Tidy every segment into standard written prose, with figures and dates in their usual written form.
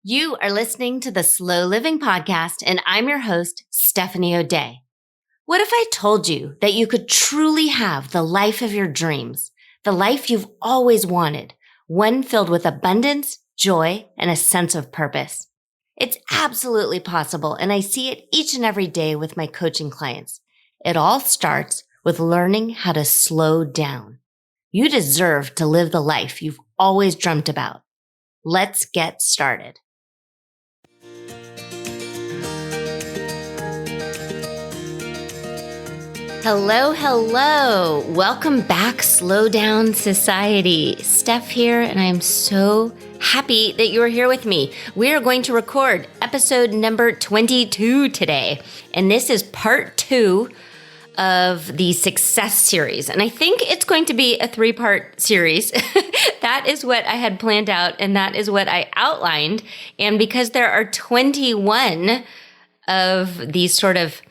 You are listening to the Slow Living Podcast, and I'm your host, Stephanie O'Day. What if I told you that you could truly have the life of your dreams, the life you've always wanted, one filled with abundance, joy, and a sense of purpose? It's absolutely possible, and I see it each and every day with my coaching clients. It all starts with learning how to slow down. You deserve to live the life you've always dreamt about. Let's get started. Hello. Welcome back, Slow Down Society. Steph here, and I am so happy that you are here with me. We are going to record episode number 22 today, and this is part 2 of the success series. And I think it's going to be a 3-part series. That is what I had planned out, and that is what I outlined. And because there are 21 of these sort of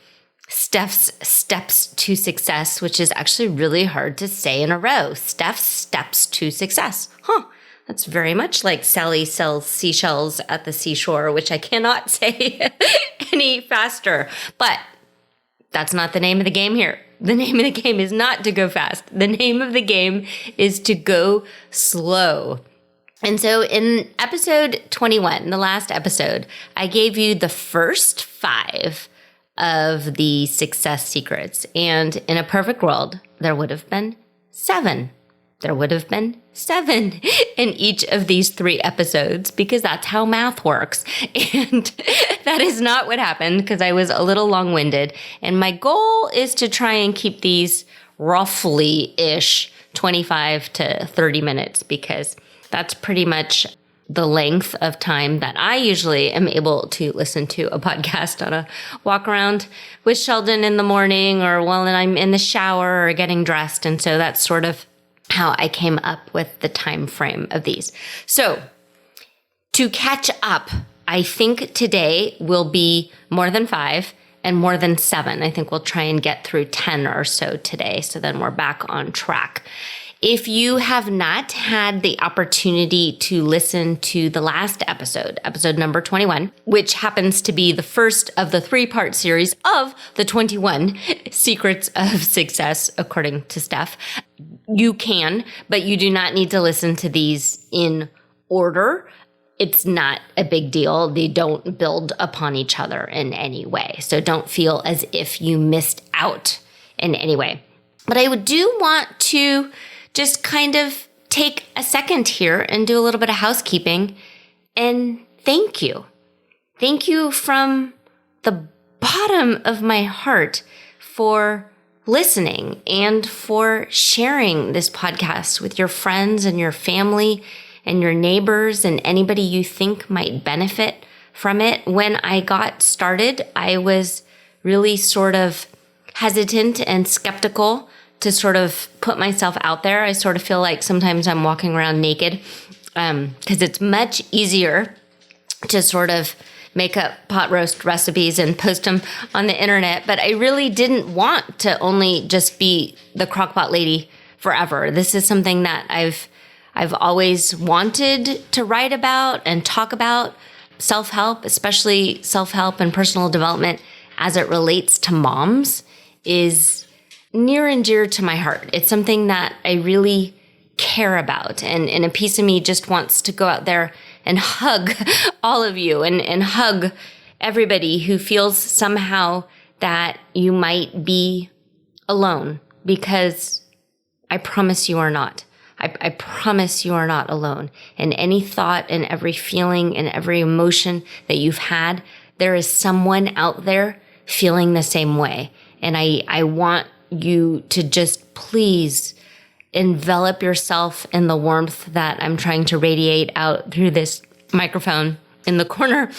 steps to success, which is actually really hard to say in a row. Steps to success. That's very much like Sally sells seashells at the seashore, which I cannot say any faster. But that's not the name of the game here. The name of the game is not to go fast. The name of the game is to go slow. And so in episode 21, the last episode, I gave you the first 5 of the success secrets. And in a perfect world, there would have been 7. There would have been 7 in each of these 3 episodes because that's how math works. And that is not what happened because I was a little long-winded. And my goal is to try and keep these roughly-ish 25 to 30 minutes because that's pretty much the length of time that I usually am able to listen to a podcast on a walk around with Sheldon in the morning or while I'm in the shower or getting dressed. And so that's sort of how I came up with the time frame of these. So to catch up, I think today will be more than 5 and more than 7. I think we'll try and get through 10 or so today. So then we're back on track. If you have not had the opportunity to listen to the last episode number 21, which happens to be the first of the 3-part series of the 21 secrets of success, according to Steph, you can, but you do not need to listen to these in order. It's not a big deal. They don't build upon each other in any way. So don't feel as if you missed out in any way. But I do want to just kind of take a second here and do a little bit of housekeeping and thank you. Thank you from the bottom of my heart for listening and for sharing this podcast with your friends and your family and your neighbors and anybody you think might benefit from it. When I got started, I was really sort of hesitant and skeptical to sort of put myself out there. I sort of feel like sometimes I'm walking around naked because it's much easier to sort of make up pot roast recipes and post them on the internet. But I really didn't want to only just be the crockpot lady forever. This is something that I've always wanted to write about and talk about. Self-help, especially self-help and personal development as it relates to moms, is near and dear to my heart. It's something that I really care about. And a piece of me just wants to go out there and hug all of you and hug everybody who feels somehow that you might be alone, because I promise you are not. I promise you are not alone. And any thought and every feeling and every emotion that you've had, there is someone out there feeling the same way. And I want you to just please envelop yourself in the warmth that I'm trying to radiate out through this microphone in the corner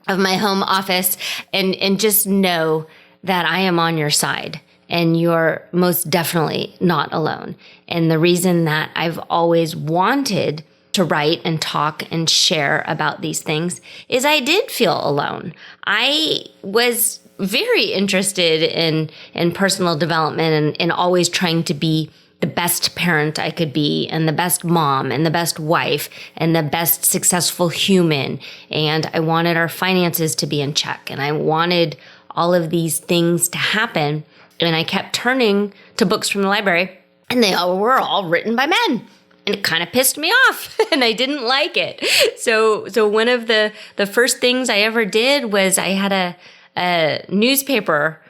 of my home office, and just know that I am on your side and you're most definitely not alone. And the reason that I've always wanted to write and talk and share about these things is I did feel alone. I was very interested in personal development and always trying to be the best parent I could be, and the best mom, and the best wife, and the best successful human. And I wanted our finances to be in check. And I wanted all of these things to happen. And I kept turning to books from the library, and they all were all written by men. And it kind of pissed me off, and I didn't like it. So one of the first things I ever did was I had a newspaper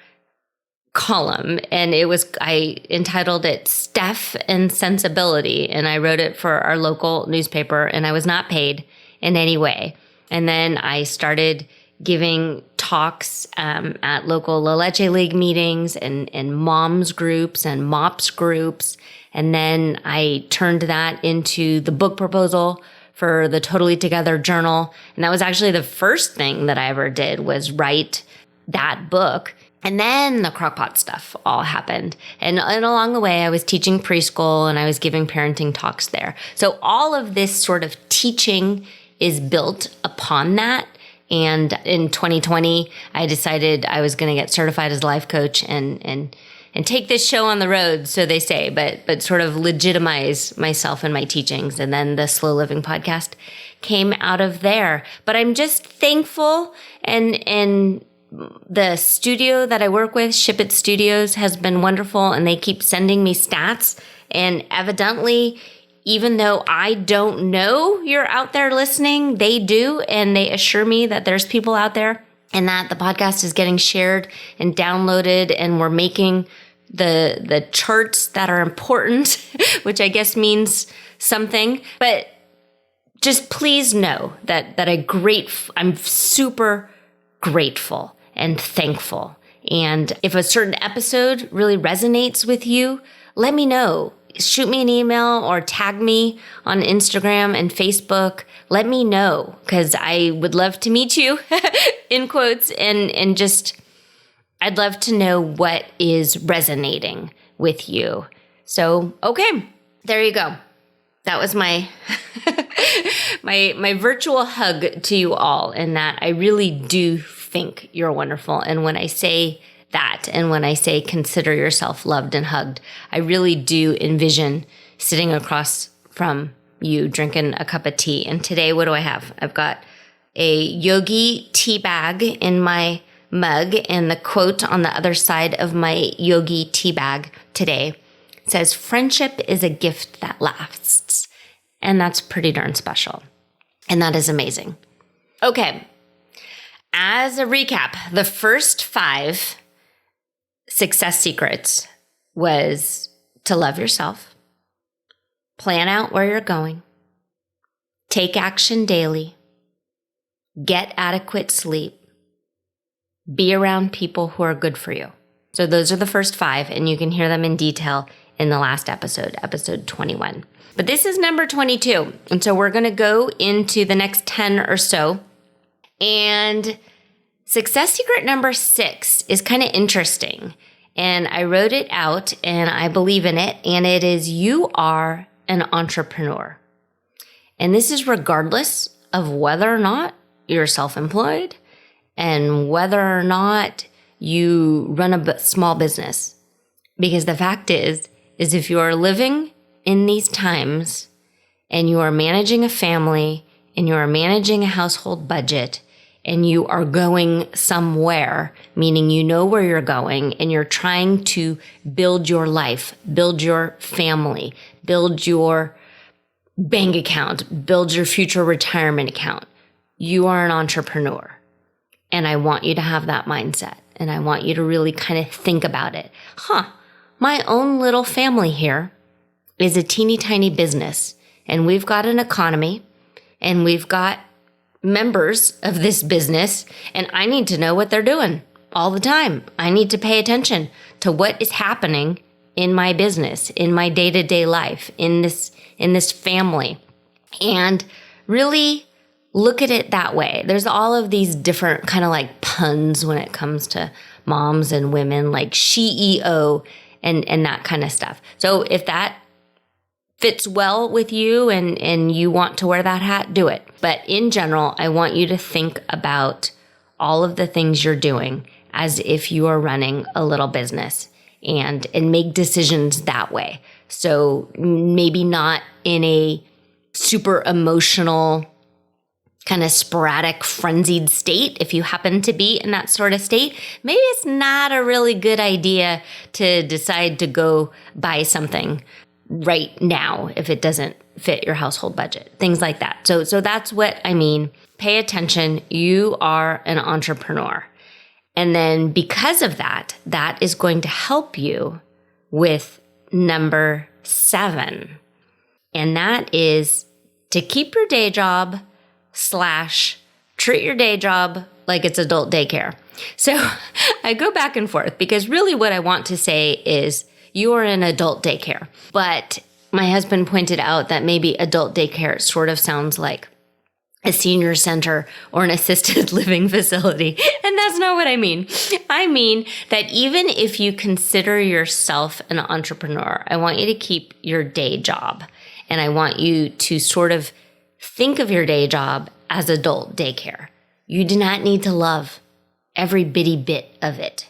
column, and I entitled it Steph and Sensibility, and I wrote it for our local newspaper, and I was not paid in any way. And then I started giving talks at local La Leche League meetings and moms groups and mops groups. And then I turned that into the book proposal for the Totally Together journal. And that was actually the first thing that I ever did, was write that book. And then the crockpot stuff all happened. And along the way, I was teaching preschool and I was giving parenting talks there. So all of this sort of teaching is built upon that. And in 2020, I decided I was going to get certified as a life coach and take this show on the road, so they say, but sort of legitimize myself and my teachings. And then the Slow Living podcast came out of there. But I'm just thankful, and the studio that I work with, Ship It Studios, has been wonderful, and they keep sending me stats. And evidently, even though I don't know you're out there listening, they do, and they assure me that there's people out there, and that the podcast is getting shared and downloaded, and we're making the charts that are important, which I guess means something. But just please know that I'm super grateful and thankful. And if a certain episode really resonates with you, let me know. Shoot me an email or tag me on Instagram and Facebook. Let me know, because I would love to meet you, in quotes, and just, I'd love to know what is resonating with you. So, okay, there you go. That was my my virtual hug to you all, and that I really do think you're wonderful. And when I say that, and when I say consider yourself loved and hugged, I really do envision sitting across from you drinking a cup of tea. And today, what do I have? I've got a yogi tea bag in my mug, and the quote on the other side of my yogi tea bag today says, "Friendship is a gift that lasts." And that's pretty darn special. And that is amazing. Okay. As a recap, the first 5 success secrets was to love yourself, plan out where you're going, take action daily, get adequate sleep, be around people who are good for you. So those are the first 5, and you can hear them in detail in the last episode, episode 21. But this is number 22. And so we're going to go into the next 10 or so. And success secret number 6 is kind of interesting. And I wrote it out, and I believe in it. And it is, you are an entrepreneur. And this is regardless of whether or not you're self-employed and whether or not you run a small business. Because the fact is if you are living in these times and you are managing a family and you are managing a household budget and you are going somewhere, meaning you know where you're going, and you're trying to build your life, build your family, build your bank account, build your future retirement account, you are an entrepreneur. And I want you to have that mindset. And I want you to really kind of think about it. My own little family here is a teeny tiny business, and we've got an economy, and we've got members of this business, and I need to know what they're doing all the time. I need to pay attention to what is happening in my business, in my day-to-day life, in this family, and really look at it that way. There's all of these different kind of like puns when it comes to moms and women, like CEO and that kind of stuff. So if that fits well with you and you want to wear that hat, do it. But in general, I want you to think about all of the things you're doing as if you are running a little business, and make decisions that way. So maybe not in a super emotional, kind of sporadic, frenzied state. If you happen to be in that sort of state, maybe it's not a really good idea to decide to go buy something right now if it doesn't fit your household budget, things like that. So that's what I mean. Pay attention. You are an entrepreneur. And then because of that, that is going to help you with number 7. And that is to keep your day job / treat your day job like it's adult daycare. So I go back and forth because really what I want to say is you are in adult daycare. But my husband pointed out that maybe adult daycare sort of sounds like a senior center or an assisted living facility. And that's not what I mean. I mean that even if you consider yourself an entrepreneur, I want you to keep your day job. And I want you to sort of think of your day job as adult daycare. You do not need to love every bitty bit of it.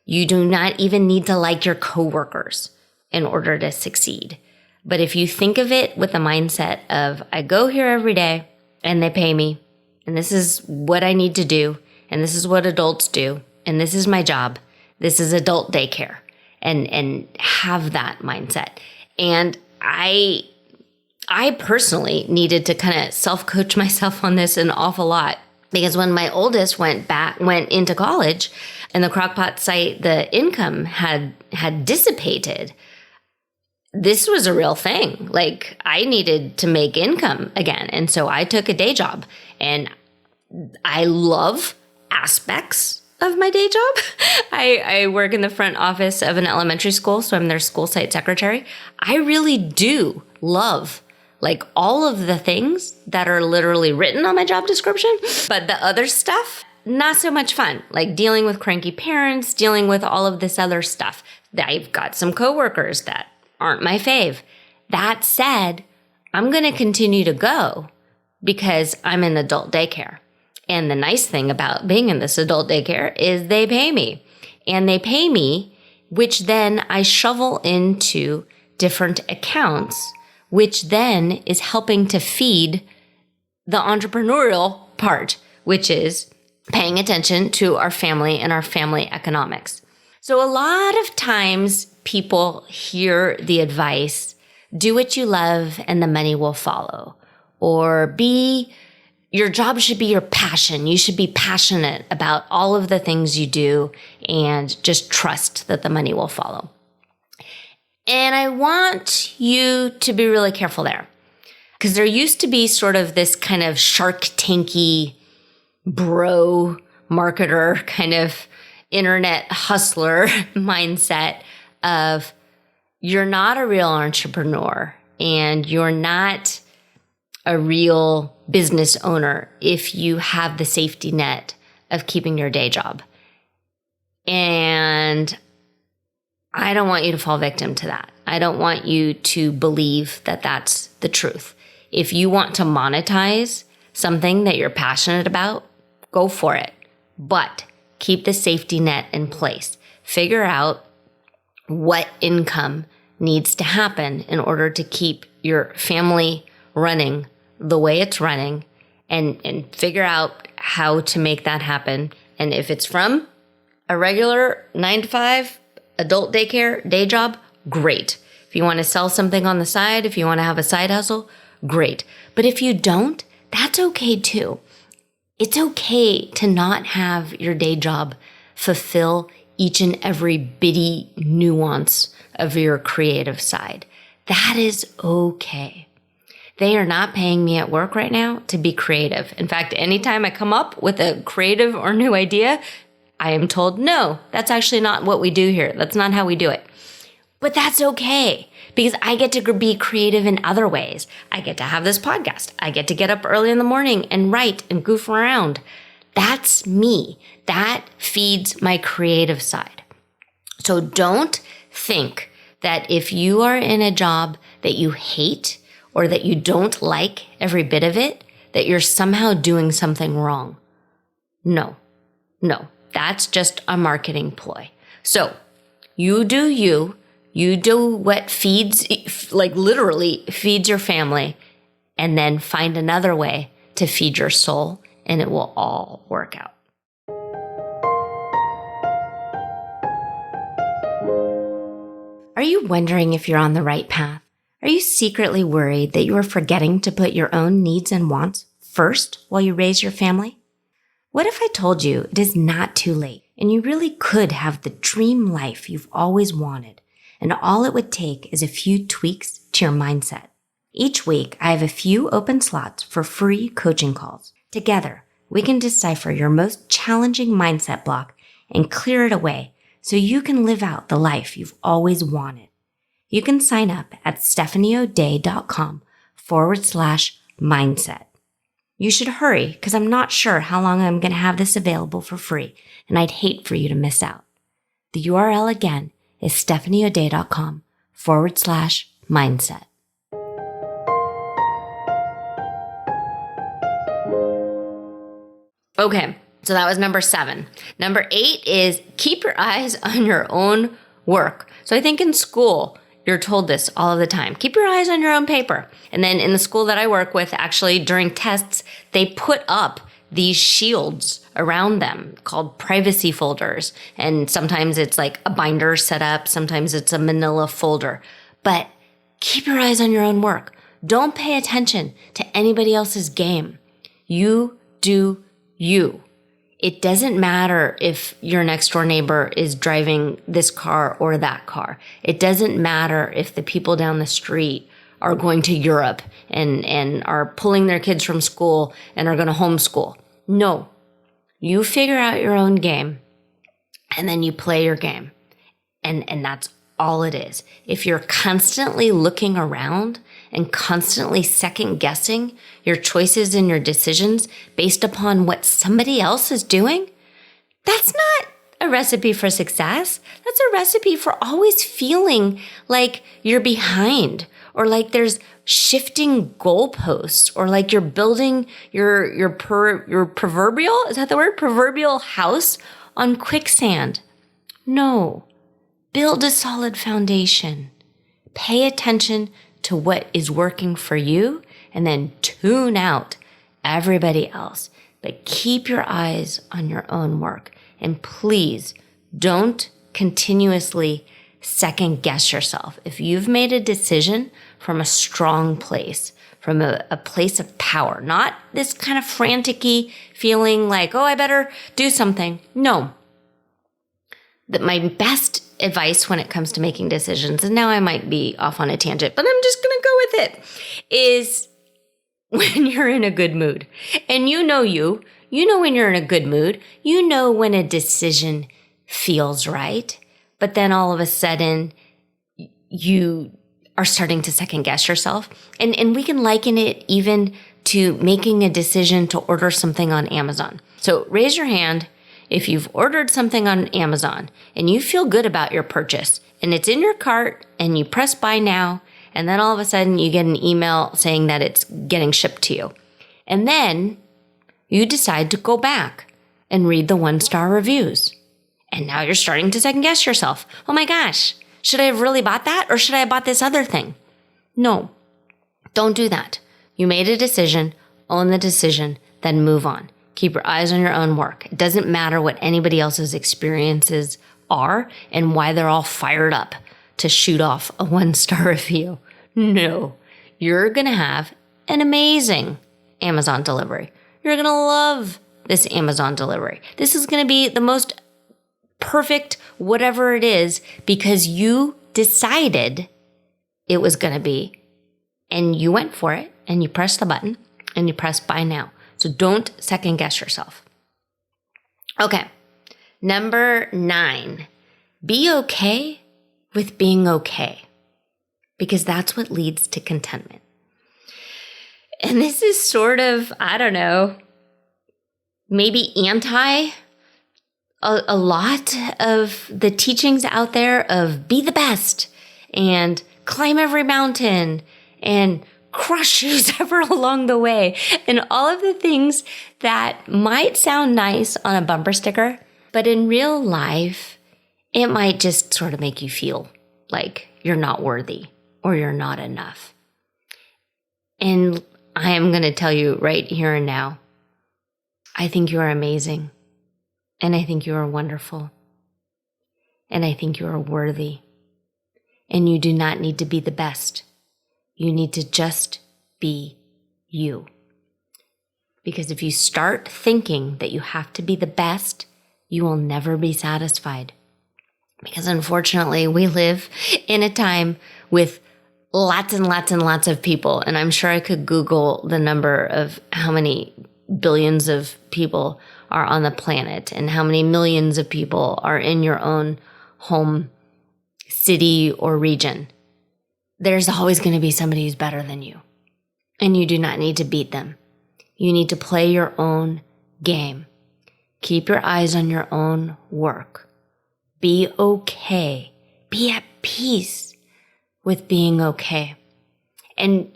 You do not even need to like your coworkers in order to succeed. But if you think of it with the mindset of, I go here every day and they pay me, and this is what I need to do, and this is what adults do, and this is my job, this is adult daycare, and have that mindset. And I personally needed to kind of self-coach myself on this an awful lot, because when my oldest went into college and the Crockpot site, the income had dissipated, this was a real thing. Like, I needed to make income again. And so I took a day job, and I love aspects of my day job. I work in the front office of an elementary school, so I'm their school site secretary. I really do love like all of the things that are literally written on my job description, but the other stuff, not so much fun. Like dealing with cranky parents, dealing with all of this other stuff. I've got some coworkers that aren't my fave. That said, I'm going to continue to go because I'm in adult daycare. And the nice thing about being in this adult daycare is they pay me. And they pay me, which then I shovel into different accounts, which then is helping to feed the entrepreneurial part, which is paying attention to our family and our family economics. So a lot of times people hear the advice, do what you love and the money will follow, or your job should be your passion. You should be passionate about all of the things you do and just trust that the money will follow. And I want you to be really careful there, because there used to be sort of this kind of Shark Tanky bro marketer kind of internet hustler mindset of you're not a real entrepreneur and you're not a real business owner if you have the safety net of keeping your day job. And I don't want you to fall victim to that. I don't want you to believe that that's the truth. If you want to monetize something that you're passionate about, go for it. But keep the safety net in place. Figure out what income needs to happen in order to keep your family running the way it's running, and figure out how to make that happen. And if it's from a regular 9-to-5 adult daycare day job, great. If you want to sell something on the side, if you want to have a side hustle, great. But if you don't, that's okay too. It's okay to not have your day job fulfill each and every bitty nuance of your creative side. That is okay. They are not paying me at work right now to be creative. In fact, anytime I come up with a creative or new idea, I am told, no, that's actually not what we do here. That's not how we do it. But that's okay, because I get to be creative in other ways. I get to have this podcast. I get to get up early in the morning and write and goof around. That's me. That feeds my creative side. So don't think that if you are in a job that you hate or that you don't like every bit of it, that you're somehow doing something wrong. No, that's just a marketing ploy. So you do you. You do what literally feeds your family, and then find another way to feed your soul, and it will all work out. Are you wondering if you're on the right path? Are you secretly worried that you are forgetting to put your own needs and wants first while you raise your family? What if I told you it is not too late and you really could have the dream life you've always wanted, and all it would take is a few tweaks to your mindset? Each week, I have a few open slots for free coaching calls. Together, we can decipher your most challenging mindset block and clear it away so you can live out the life you've always wanted. You can sign up at stephaniodey.com/mindset. You should hurry because I'm not sure how long I'm going to have this available for free, and I'd hate for you to miss out. The URL again is stephaniodey.com/mindset. Okay, so that was number 7. Number 8 is keep your eyes on your own work. So I think in school, you're told this all of the time. Keep your eyes on your own paper. And then in the school that I work with, actually during tests, they put up these shields around them called privacy folders. And sometimes it's like a binder set up. Sometimes it's a manila folder. But keep your eyes on your own work. Don't pay attention to anybody else's game. You do you. It doesn't matter if your next door neighbor is driving this car or that car. It doesn't matter if the people down the street are going to Europe and are pulling their kids from school and are going to homeschool. No, you figure out your own game and then you play your game. And that's all it is. If you're constantly looking around and constantly second guessing your choices and your decisions based upon what somebody else is doing, that's not a recipe for success. That's a recipe for always feeling like you're behind, or like there's shifting goalposts, or like you're building your proverbial, is that the word? Proverbial house on quicksand. No. Build a solid foundation. Pay attention to what is working for you, and then tune out everybody else. But keep your eyes on your own work. And please don't continuously second guess yourself. If you've made a decision from a strong place, from a place of power, not this kind of frantic-y feeling like, oh, I better do something. No. That my best advice when it comes to making decisions, and now I might be off on a tangent, but I'm just going to go with it, is when you're in a good mood. And you know when you're in a good mood, you know when a decision feels right, but then all of a sudden you are starting to second guess yourself. And we can liken it even to making a decision to order something on Amazon. So raise your hand if you've ordered something on Amazon and you feel good about your purchase and it's in your cart and you press buy now, and then all of a sudden you get an email saying that it's getting shipped to you. And then you decide to go back and read the 1-star reviews. And now you're starting to second guess yourself. Oh my gosh, should I have really bought that, or should I have bought this other thing? No, don't do that. You made a decision, own the decision, then move on. Keep your eyes on your own work. It doesn't matter what anybody else's experiences are and why they're all fired up to shoot off a 1-star review. No, you're going to have an amazing Amazon delivery. You're going to love this Amazon delivery. This is going to be the most perfect whatever it is because you decided it was going to be, and you went for it, and you pressed the button, and you press buy now. So don't second guess yourself. Okay. Number 9, be okay with being okay, because that's what leads to contentment. And this is sort of, I don't know, maybe anti a lot of the teachings out there of be the best and climb every mountain and crush whoever along the way, and all of the things that might sound nice on a bumper sticker, but in real life, it might just sort of make you feel like you're not worthy or you're not enough. And I am going to tell you right here and now, I think you are amazing. And I think you are wonderful. And I think you are worthy. And you do not need to be the best. You need to just be you. Because if you start thinking that you have to be the best, you will never be satisfied. Because unfortunately, we live in a time with lots and lots and lots of people. And I'm sure I could Google the number of how many billions of people are on the planet and how many millions of people are in your own home, city, or region. There's always going to be somebody who's better than you. And you do not need to beat them. You need to play your own game. Keep your eyes on your own work. Be okay. Be at peace with being okay. And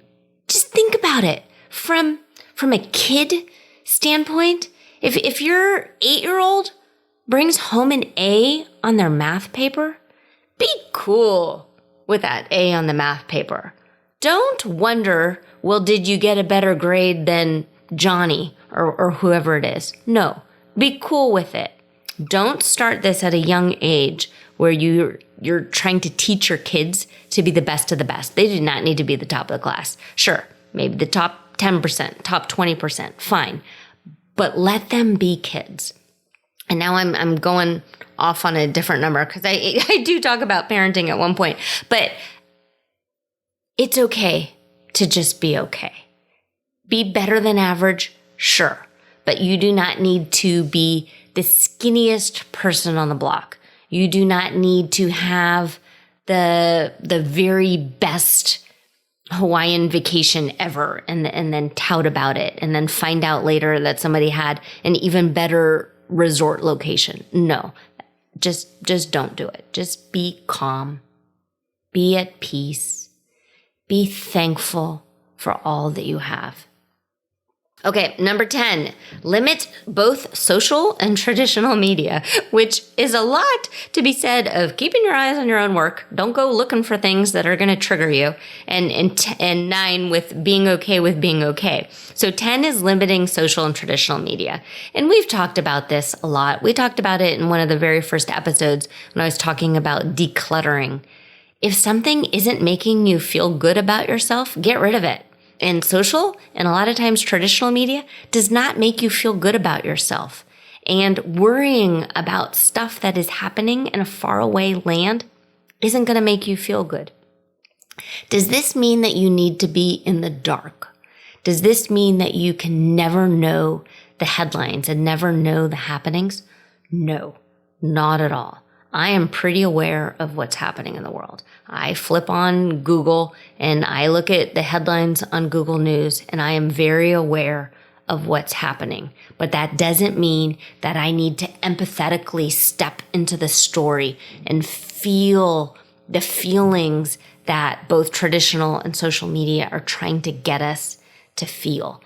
just think about it from a kid standpoint. If your 8-year-old brings home an A on their math paper, be cool with that A on the math paper. Don't wonder, well, did you get a better grade than Johnny or whoever it is? No, be cool with it. Don't start this at a young age where you're trying to teach your kids to be the best of the best. They do not need to be the top of the class. Sure, maybe the top 10%, top 20%, fine. But let them be kids. And now I'm going off on a different number because I do talk about parenting at one point. But it's okay to just be okay. Be better than average, sure. But you do not need to be the skinniest person on the block. You do not need to have the very best Hawaiian vacation ever and then tout about it and then find out later that somebody had an even better resort location. No, just don't do it. Just be calm. Be at peace. Be thankful for all that you have. Okay, number 10, limit both social and traditional media, which is a lot to be said of keeping your eyes on your own work. Don't go looking for things that are going to trigger you. And 9 with being okay with being okay. So 10 is limiting social and traditional media. And we've talked about this a lot. We talked about it in one of the very first episodes when I was talking about decluttering. If something isn't making you feel good about yourself, get rid of it. And social, and a lot of times traditional media, does not make you feel good about yourself. And worrying about stuff that is happening in a faraway land isn't going to make you feel good. Does this mean that you need to be in the dark? Does this mean that you can never know the headlines and never know the happenings? No, not at all. I am pretty aware of what's happening in the world. I flip on Google and I look at the headlines on Google News and I am very aware of what's happening. But that doesn't mean that I need to empathetically step into the story and feel the feelings that both traditional and social media are trying to get us to feel.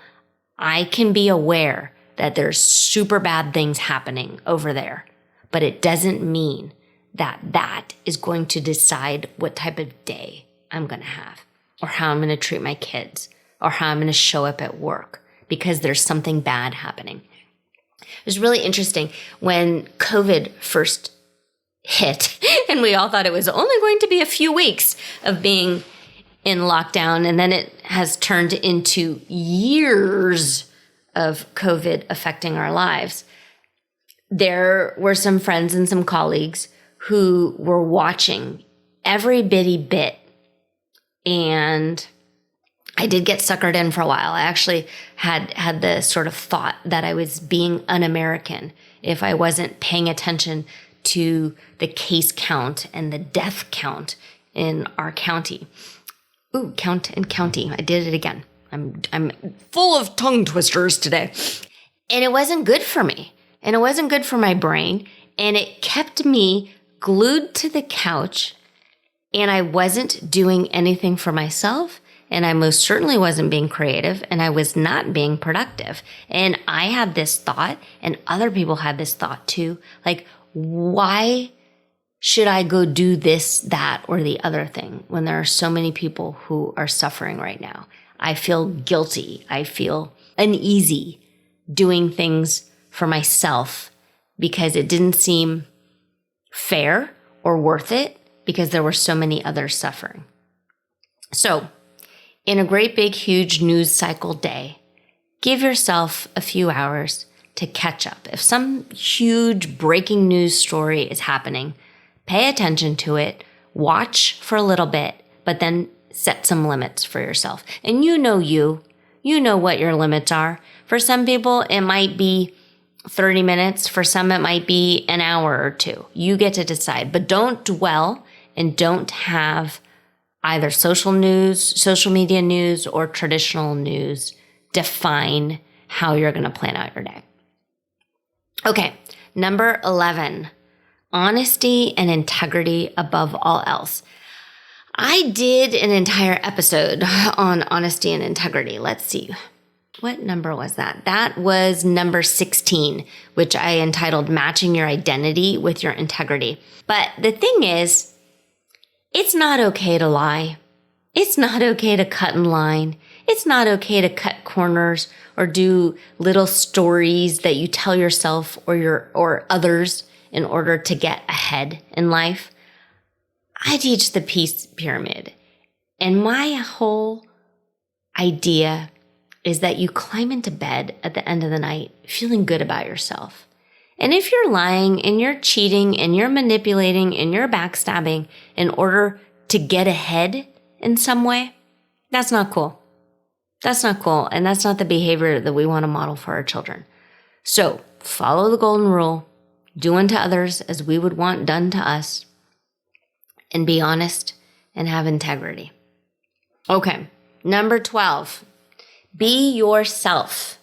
I can be aware that there's super bad things happening over there, but it doesn't mean that is going to decide what type of day I'm going to have or how I'm going to treat my kids or how I'm going to show up at work because there's something bad happening. It was really interesting when COVID first hit and we all thought it was only going to be a few weeks of being in lockdown, and then it has turned into years of COVID affecting our lives. There were some friends and some colleagues who were watching every bitty bit. And I did get suckered in for a while. I actually had the sort of thought that I was being un-American if I wasn't paying attention to the case count and the death count in our county. Ooh, count and county. I did it again. I'm full of tongue twisters today. And it wasn't good for me. And it wasn't good for my brain. And it kept me glued to the couch. And I wasn't doing anything for myself. And I most certainly wasn't being creative. And I was not being productive. And I had this thought, and other people had this thought too. Like, why should I go do this, that, or the other thing when there are so many people who are suffering right now? I feel guilty. I feel uneasy doing things for myself because it didn't seem fair or worth it because there were so many others suffering. So, in a great big huge news cycle day, give yourself a few hours to catch up. If some huge breaking news story is happening, pay attention to it, watch for a little bit, but then set some limits for yourself. And you know what your limits are. For some people, it might be 30 minutes. For some, it might be an hour or two. You get to decide, but don't dwell and don't have either social media news, or traditional news define how you're going to plan out your day. Okay, number 11, honesty and integrity above all else. I did an entire episode on honesty and integrity. Let's see. What number was that? That was number 16, which I entitled Matching Your Identity with Your Integrity. But the thing is, it's not okay to lie. It's not okay to cut in line. It's not okay to cut corners or do little stories that you tell yourself or others in order to get ahead in life. I teach the peace pyramid, and my whole idea is that you climb into bed at the end of the night feeling good about yourself. And if you're lying and you're cheating and you're manipulating and you're backstabbing in order to get ahead in some way, that's not cool. That's not cool. And that's not the behavior that we want to model for our children. So follow the golden rule, do unto others as we would want done to us, and be honest and have integrity. Okay, number 12, be yourself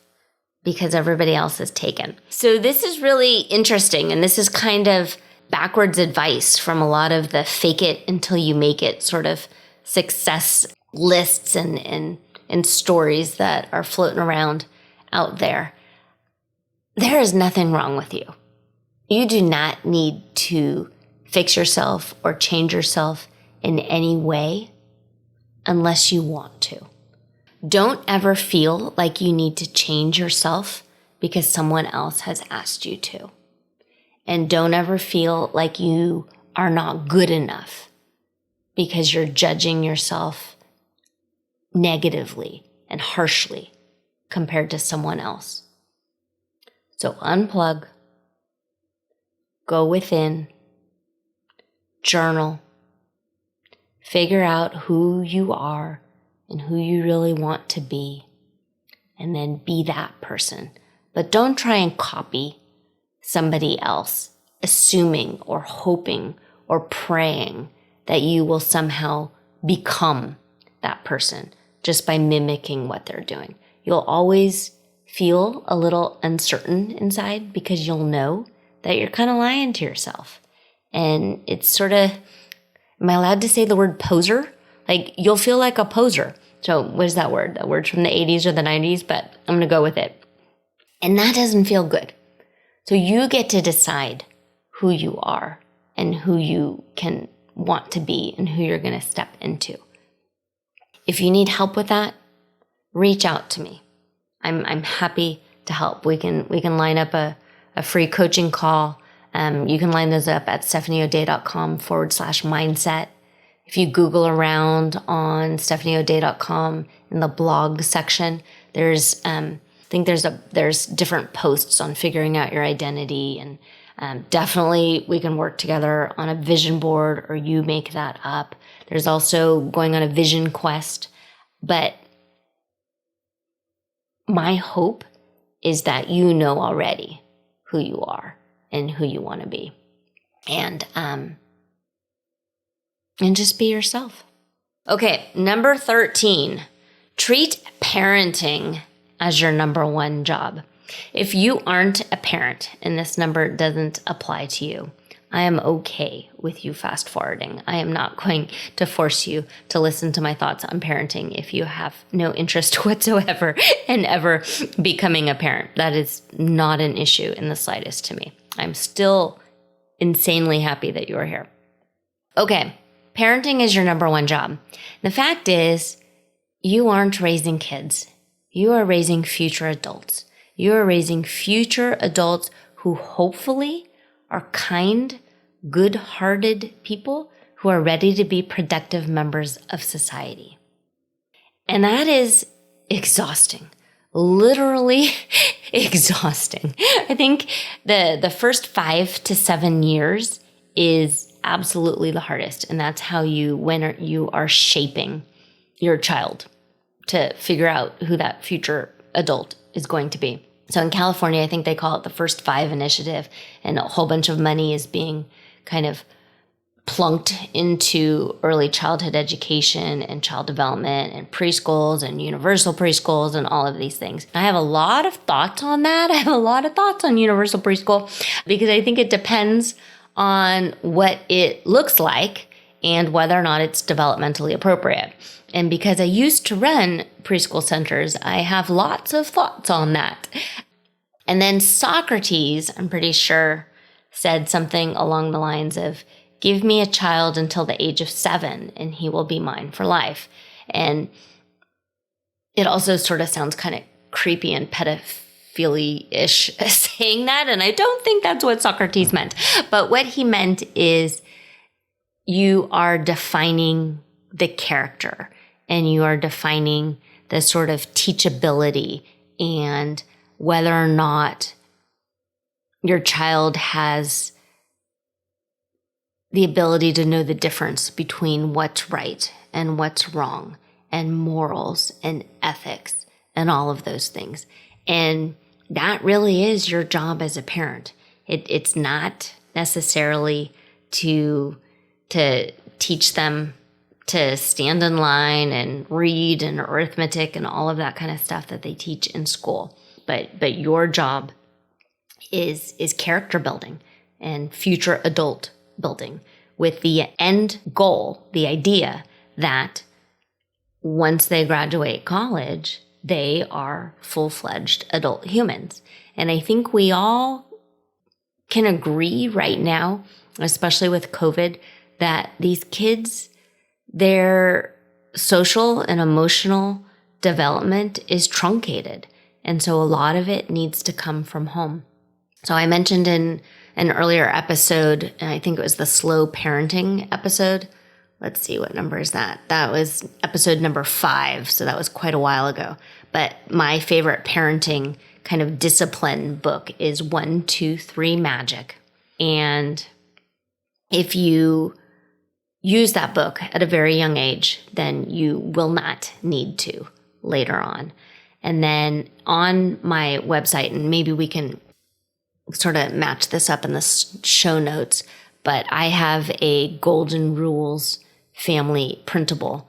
because everybody else is taken. So this is really interesting, and this is kind of backwards advice from a lot of the fake it until you make it sort of success lists and stories that are floating around out there. There is nothing wrong with you. You do not need to fix yourself or change yourself in any way unless you want to. Don't ever feel like you need to change yourself because someone else has asked you to. And don't ever feel like you are not good enough because you're judging yourself negatively and harshly compared to someone else. So unplug, go within, journal, figure out who you are and who you really want to be, and then be that person. But don't try and copy somebody else, assuming or hoping or praying that you will somehow become that person just by mimicking what they're doing. You'll always feel a little uncertain inside because you'll know that you're kind of lying to yourself. And it's sort of, am I allowed to say the word poser? Like, you'll feel like a poser. So what is that word? That word's from the 80s or the 90s, but I'm going to go with it. And that doesn't feel good. So you get to decide who you are and who you can want to be and who you're going to step into. If you need help with that, reach out to me. I'm happy to help. We can line up a free coaching call. You can line those up at stephanieodea.com/mindset. If you Google around on stephanieodea.com in the blog section, there's different posts on figuring out your identity, and definitely we can work together on a vision board, or you make that up. There's also going on a vision quest, but my hope is that you know already who you are and who you want to be, and just be yourself. Okay, number 13, treat parenting as your number one job. If you aren't a parent and this number doesn't apply to you, I am okay with you fast forwarding. I am not going to force you to listen to my thoughts on parenting if you have no interest whatsoever in ever becoming a parent. That is not an issue in the slightest to me. I'm still insanely happy that you are here. Okay, parenting is your number one job. The fact is, you aren't raising kids. You are raising future adults. You are raising future adults who hopefully are kind, good-hearted people who are ready to be productive members of society. And that is exhausting, literally exhausting. I think the first 5 to 7 years is absolutely the hardest. And that's how when you are shaping your child to figure out who that future adult is going to be. So in California, I think they call it the First 5 initiative, and a whole bunch of money is being kind of plunked into early childhood education and child development and preschools and universal preschools and all of these things. I have a lot of thoughts on that. I have a lot of thoughts on universal preschool because I think it depends on what it looks like and whether or not it's developmentally appropriate. And because I used to run preschool centers, I have lots of thoughts on that. And then Socrates, I'm pretty sure, said something along the lines of, give me a child until the age of 7 and he will be mine for life. And it also sort of sounds kind of creepy and pedophile-ish saying that. And I don't think that's what Socrates meant. But what he meant is you are defining the character and you are defining the sort of teachability and whether or not your child has the ability to know the difference between what's right and what's wrong and morals and ethics and all of those things. And that really is your job as a parent. It's not necessarily to teach them to stand in line and read and arithmetic and all of that kind of stuff that they teach in school. But your job is character building and future adult building with the end goal, the idea that once they graduate college, they are full-fledged adult humans. And I think we all can agree right now, especially with COVID, that these kids, their social and emotional development is truncated. And so a lot of it needs to come from home. So I mentioned in an earlier episode, and I think it was the slow parenting episode. Let's see, what number is that? That was episode number 5. So that was quite a while ago. But my favorite parenting kind of discipline book is 1, 2, 3 Magic. And if you use that book at a very young age, then you will not need to later on. And then on my website, and maybe we can sort of match this up in the show notes, but I have a Golden Rules family printable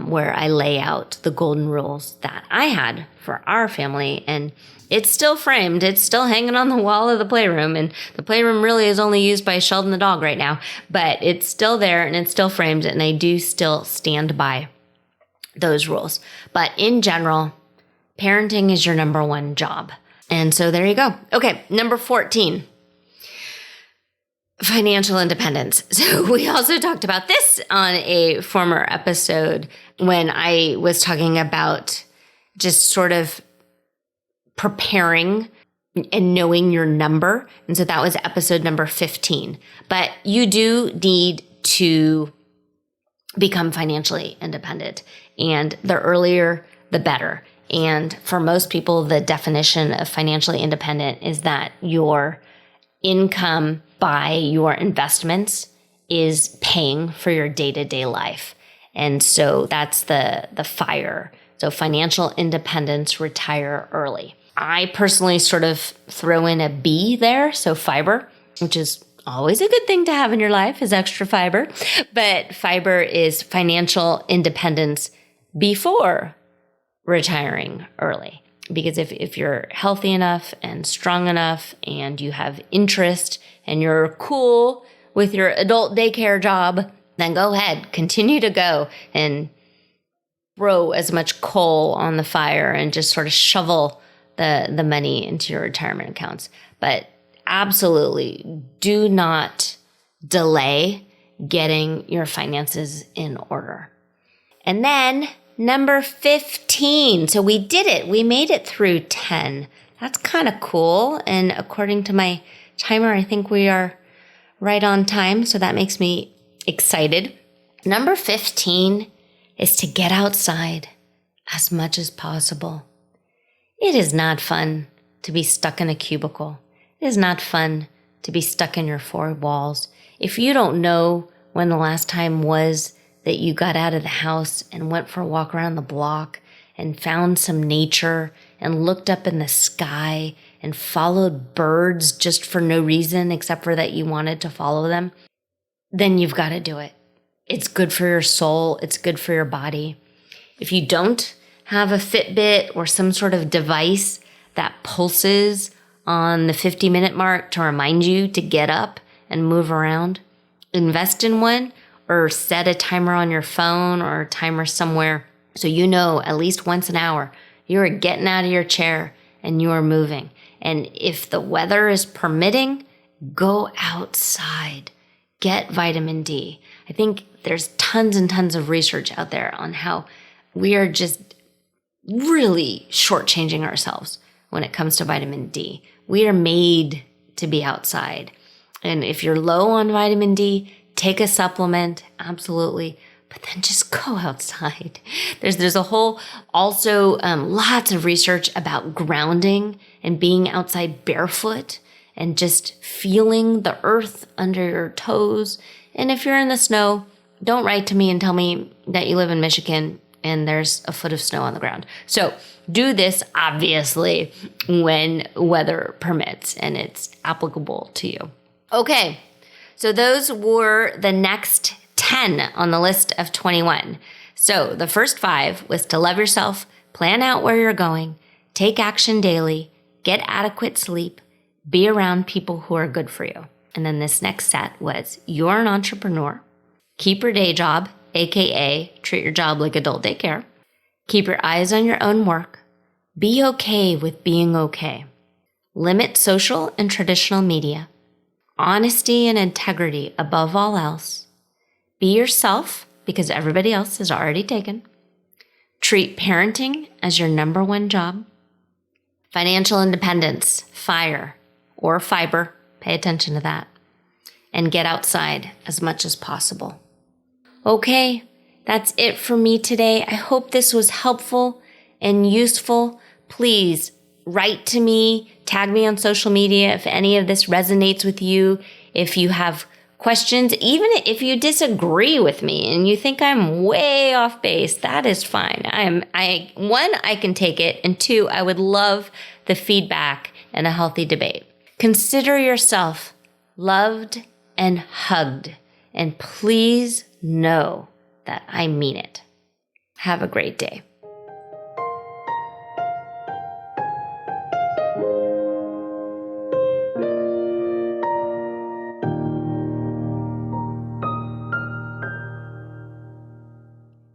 where I lay out the golden rules that I had for our family. And it's still framed. It's still hanging on the wall of the playroom. And the playroom really is only used by Sheldon the dog right now. But it's still there and it's still framed. And I do still stand by those rules. But in general, parenting is your number one job. And so there you go. Okay, number 14. Financial independence. So we also talked about this on a former episode when I was talking about just sort of preparing and knowing your number. And so that was episode number 15. But you do need to become financially independent. And the earlier, the better. And for most people, the definition of financially independent is that your income by your investments is paying for your day-to-day life. And so that's the FIRE. So financial independence, retire early. I personally sort of throw in a B there, so fiber, which is always a good thing to have in your life, is extra fiber. But fiber is financial independence before retiring early. Because if you're healthy enough and strong enough and you have interest and you're cool with your adult daycare job, then go ahead, continue to go and throw as much coal on the fire and just sort of shovel the money into your retirement accounts. But absolutely do not delay getting your finances in order. And then number 15. So we did it. We made it through 10. That's kind of cool. And according to my timer, I think we are right on time. So that makes me excited. Number 15 is to get outside as much as possible. It is not fun to be stuck in a cubicle. It is not fun to be stuck in your four walls. If you don't know when the last time was that you got out of the house and went for a walk around the block and found some nature and looked up in the sky and followed birds just for no reason except for that you wanted to follow them, then you've got to do it. It's good for your soul. It's good for your body. If you don't have a Fitbit or some sort of device that pulses on the 50-minute mark to remind you to get up and move around, invest in one or set a timer on your phone or a timer somewhere so you know at least once an hour you are getting out of your chair and you are moving. And if the weather is permitting, go outside. Get vitamin D. I think there's tons and tons of research out there on how we are just really shortchanging ourselves when it comes to vitamin D. We are made to be outside. And if you're low on vitamin D, take a supplement, absolutely. But then just go outside. There's a whole, also lots of research about grounding and being outside barefoot and just feeling the earth under your toes. And if you're in the snow, don't write to me and tell me that you live in Michigan and there's a foot of snow on the ground. So do this, obviously, when weather permits and it's applicable to you. Okay, so those were the next 10 on the list of 21. So the first 5 was to love yourself, plan out where you're going, take action daily, get adequate sleep, be around people who are good for you. And then this next set was you're an entrepreneur, keep your day job, AKA treat your job like adult daycare, keep your eyes on your own work, be okay with being okay, limit social and traditional media, honesty and integrity above all else, be yourself because everybody else is already taken, treat parenting as your number one job, financial independence, fire or fiber, pay attention to that, and get outside as much as possible. Okay, that's it for me today. I hope this was helpful and useful. Please write to me, tag me on social media if any of this resonates with you. If you have questions, even if you disagree with me and you think I'm way off base, that is fine. I can take it. And 2, I would love the feedback and a healthy debate. Consider yourself loved and hugged. And please know that I mean it. Have a great day.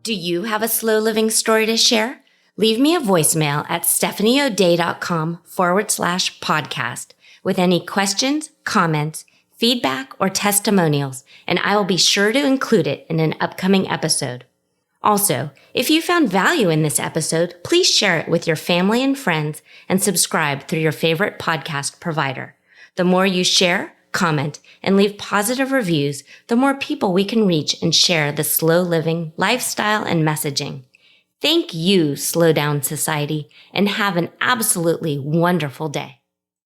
Do you have a slow living story to share? Leave me a voicemail at stephanieodea.com/podcast with any questions, comments, feedback, or testimonials, and I will be sure to include it in an upcoming episode. Also, if you found value in this episode, please share it with your family and friends and subscribe through your favorite podcast provider. The more you share, comment, and leave positive reviews, the more people we can reach and share the slow living lifestyle and messaging. Thank you, Slow Down Society, and have an absolutely wonderful day.